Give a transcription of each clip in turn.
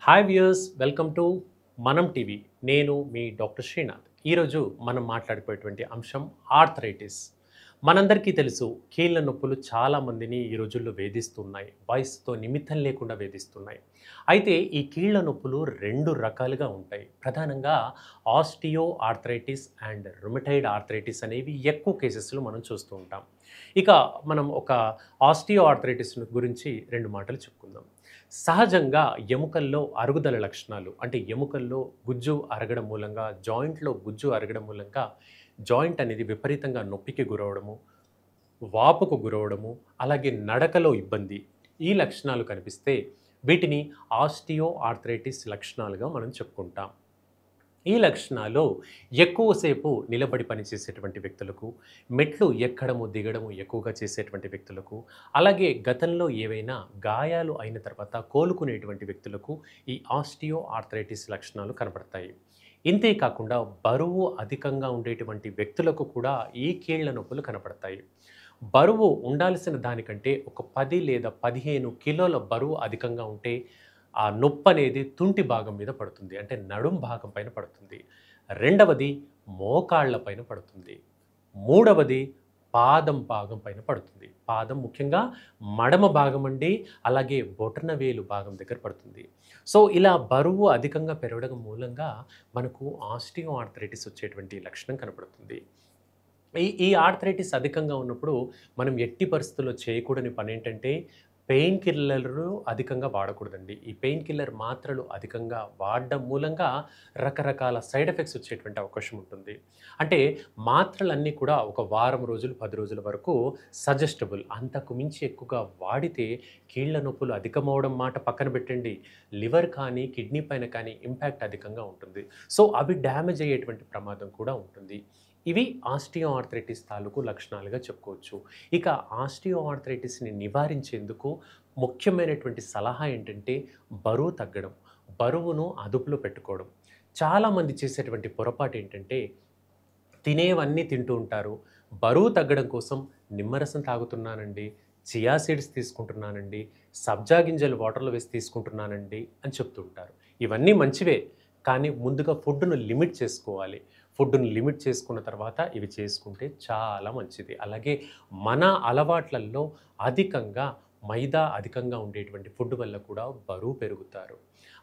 Hi viewers, welcome to మనం TV. నేను మీ doctor Srinath. ఈరోజు మనం మాట్లాడుకునేటువంటి అంశం ఆర్థరైటిస్. మనందరికీ తెలుసు, కీళ్ళ నొప్పులు చాలామందిని ఈ రోజుల్లో వేధిస్తున్నాయి. వయసుతో నిమిత్తం లేకుండా వేధిస్తున్నాయి. అయితే ఈ కీళ్ళ నొప్పులు రెండు రకాలుగా ఉంటాయి. ప్రధానంగా osteo arthritis and rheumatoid arthritis అనేవి ఎక్కువ కేసెస్లో మనం చూస్తూ ఉంటాం. ఇక మనం ఒక ఆస్టియో ఆర్థరైటిస్ గురించి రెండు మాటలు చెప్పుకుందాం. సహజంగా ఎముకల్లో అరుగుదల లక్షణాలు అంటే ఎముకల్లో గుజ్జు అరగడం మూలంగా, జాయింట్లో గుజ్జు అరగడం మూలంగా జాయింట్ అనేది విపరీతంగా నొప్పికి గురవడము, వాపుకు గురవడము, అలాగే నడకలో ఇబ్బంది, ఈ లక్షణాలు కనిపిస్తే వీటిని ఆస్టియో ఆర్థరైటిస్ లక్షణాలుగా మనం చెప్పుకుంటాం. ఈ లక్షణాలు ఎక్కువసేపు నిలబడి పనిచేసేటువంటి వ్యక్తులకు, మెట్లు ఎక్కడము, దిగడము ఎక్కువగా చేసేటువంటి వ్యక్తులకు, అలాగే గతంలో ఏవైనా గాయాలు అయిన తర్వాత కోలుకునేటువంటి వ్యక్తులకు ఈ ఆస్టియో ఆర్థరైటిస్ లక్షణాలు కనబడతాయి. ఇంతే కాకుండా బరువు అధికంగా ఉండేటువంటి వ్యక్తులకు కూడా ఈ కీళ్ల నొప్పులు కనపడతాయి. బరువు ఉండాల్సిన దానికంటే ఒక 10 లేదా 15 కిలోల బరువు అధికంగా ఉంటే ఆ నొప్పనేది తుంటి భాగం మీద పడుతుంది. అంటే నడుం భాగం పైన పడుతుంది. రెండవది మోకాళ్ళ పైన పడుతుంది. మూడవది పాదం భాగం పైన పడుతుంది. పాదం ముఖ్యంగా మడమ భాగం అండి, అలాగే బొటనవేలు భాగం దగ్గర పడుతుంది. సో, ఇలా బరువు అధికంగా పెరగడం మూలంగా మనకు ఆస్టియో ఆర్థరైటిస్ వచ్చేటువంటి లక్షణం కనపడుతుంది. ఈ ఆర్థరైటిస్ అధికంగా ఉన్నప్పుడు మనం ఎట్టి పరిస్థితుల్లో చేయకూడని పనేంటంటే, పెయిన్ కిల్లర్లు అధికంగా వాడకూడదండి. ఈ పెయిన్ కిల్లర్ మాత్రలు అధికంగా వాడడం మూలంగా రకరకాల సైడ్ ఎఫెక్ట్స్ వచ్చేటువంటి అవకాశం ఉంటుంది. అంటే మాత్రలన్నీ కూడా ఒక వారం రోజులు, 10 రోజుల వరకు సజెస్టబుల్. అంతకు మించి ఎక్కువగా వాడితే కీళ్ళ నొప్పులు అధికమవ్వడం మాట పక్కన పెట్టండి. లివర్ కానీ, కిడ్నీ పైన కానీ ఇంపాక్ట్ అధికంగా ఉంటుంది. సో, అవి డ్యామేజ్ అయ్యేటువంటి ప్రమాదం కూడా ఉంటుంది. ఇవి ఆస్టియో ఆర్థరైటిస్ తాలూకు లక్షణాలుగా చెప్పుకోవచ్చు. ఇక ఆస్టియో ఆర్థరైటిస్‌ని నివారించేందుకు ముఖ్యమైనటువంటి సలహా ఏంటంటే బరువు తగ్గడం, బరువును అదుపులో పెట్టుకోవడం. చాలామంది చేసేటువంటి పొరపాటు ఏంటంటే తినేవన్నీ తింటూ ఉంటారు. బరువు తగ్గడం కోసం నిమ్మరసం తాగుతున్నానండి, చియా సీడ్స్ తీసుకుంటున్నానండి, సబ్జా గింజలు వాటర్‌లో వేసి తీసుకుంటున్నానండి అని చెప్తూ ఉంటారు. ఇవన్నీ మంచివే. కానీ ముందుగా ఫుడ్‌ను లిమిట్ చేసుకోవాలి. ఫుడ్‌ను లిమిట్ చేసుకున్న తర్వాత ఇవి చేసుకుంటే చాలా మంచిది. అలాగే మన అలవాట్లల్లో అధికంగా మైదా అధికంగా ఉండేటువంటి ఫుడ్ వల్ల కూడా బరువు పెరుగుతారు.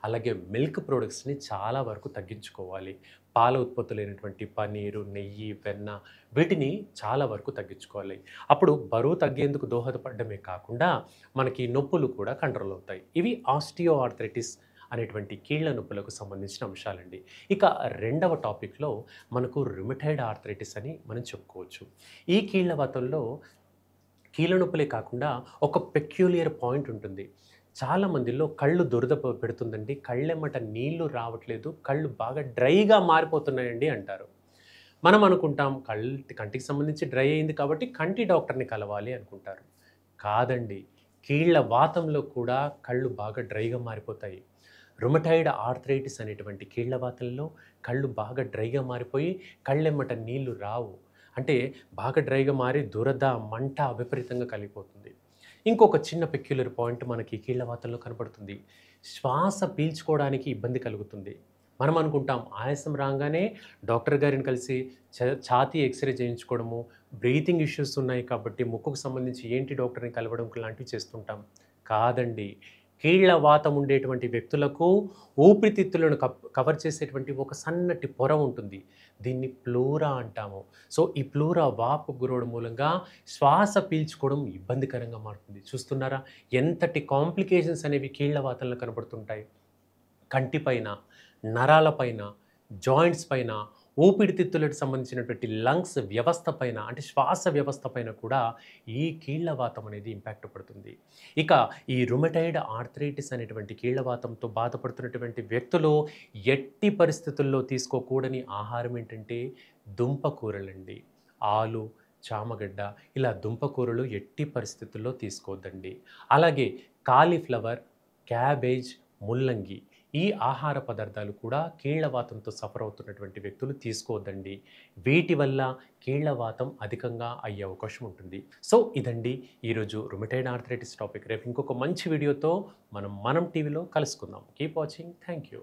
అలాగే మిల్క్ ప్రొడక్ట్స్‌ని చాలా వరకు తగ్గించుకోవాలి. పాల ఉత్పత్తులైనటువంటి పన్నీరు, నెయ్యి, వెన్న వీటిని చాలా వరకు తగ్గించుకోవాలి. అప్పుడు బరువు తగ్గేందుకు దోహదపడడమే కాకుండా మనకి నొప్పులు కూడా కంట్రోల్ అవుతాయి. ఇవి ఆస్టియో ఆర్థరైటిస్ అనేటువంటి కీళ్ళ నొప్పులకు సంబంధించిన అంశాలండి. ఇక రెండవ టాపిక్‌లో మనకు రుమటైడ్ ఆర్థరైటిస్ అని మనం చెప్పుకోవచ్చు. ఈ కీళ్ళ వాతంలో కీళ్ళ నొప్పులే కాకుండా ఒక పెక్యూలియర్ పాయింట్ ఉంటుంది. చాలా మందిలో కళ్ళు దురద పెడుతుందండి. కళ్ళెమ్మట నీళ్లు రావట్లేదు. కళ్ళు బాగా డ్రైగా మారిపోతున్నాయండి అంటారు. మనం అనుకుంటాం కంటికి సంబంధించి డ్రై అయింది కాబట్టి కంటి డాక్టర్‌ని కలవాలి అనుకుంటారు. కాదండి. కీళ్ళ వాతంలో కూడా కళ్ళు బాగా డ్రైగా మారిపోతాయి. రుమటైడ్ ఆర్థరైటిస్ అనేటువంటి కీళ్ళవాతంలో కళ్ళు బాగా డ్రైగా మారిపోయి కళ్ళెమ్మట నీళ్లు రావు. అంటే బాగా డ్రైగా మారి దురద, మంట విపరీతంగా కలిగిపోతుంది. ఇంకొక చిన్న పెక్యులర్ పాయింట్ మనకి కీళ్ళవాతంలో కనపడుతుంది. శ్వాస పీల్చుకోవడానికి ఇబ్బంది కలుగుతుంది. మనం అనుకుంటాం ఆయాసం రాగానే డాక్టర్ గారిని కలిసి ఛాతీ ఎక్స్‌రే చేయించుకోవడము, బ్రీతింగ్ ఇష్యూస్ ఉన్నాయి కాబట్టి ముక్కుకు సంబంధించి ఏంటి డాక్టర్‌ని కలవడం లాంటివి చేస్తుంటాం. కాదండి. కీళ్ళ వాతం ఉండేటువంటి వ్యక్తులకు ఊపిరితిత్తులను కవర్ చేసేటువంటి ఒక సన్నటి పొర ఉంటుంది. దీన్ని ప్లూరా అంటాము. సో, ఈ ప్లూరా వాపుకు గురవడం మూలంగా శ్వాస పీల్చుకోవడం ఇబ్బందికరంగా మారుతుంది. చూస్తున్నారా? ఎంతటి కాంప్లికేషన్స్ అనేవి కీళ్ళ వాతంలో కనపడుతుంటాయి. కంటిపైన, నరాలపైన, జాయింట్స్ పైన, ఊపిరితిత్తులకు సంబంధించినటువంటి లంగ్స్ వ్యవస్థ పైన అంటే శ్వాస వ్యవస్థ పైన కూడా ఈ కీళ్ళవాతం అనేది ఇంపాక్ట్ పడుతుంది. ఇక ఈ రుమటైడ్ ఆర్థరైటిస్ అనేటువంటి కీళ్ళవాతంతో బాధపడుతున్నటువంటి వ్యక్తులు ఎట్టి పరిస్థితుల్లో తీసుకోకూడని ఆహారం ఏంటంటే దుంపకూరలండి. ఆలు, చామగడ్డ ఇలా దుంపకూరలు ఎట్టి పరిస్థితుల్లో తీసుకోవద్దండి. అలాగే కాలీఫ్లవర్, క్యాబేజ్, ముల్లంగి ఈ ఆహార పదార్థాలు కూడా కీళ్లవాతంతో సఫర్ అవుతున్నటువంటి వ్యక్తులు తీసుకోవద్దండి. వీటి వల్ల కీళ్లవాతం అధికంగా అయ్యే అవకాశం ఉంటుంది. సో ఇదండి ఈరోజు రుమటైడ్ ఆర్థరైటిస్ టాపిక్. రేపు ఇంకొక మంచి వీడియోతో మనం టీవీలో కలుసుకుందాం. Keep watching. Thank you.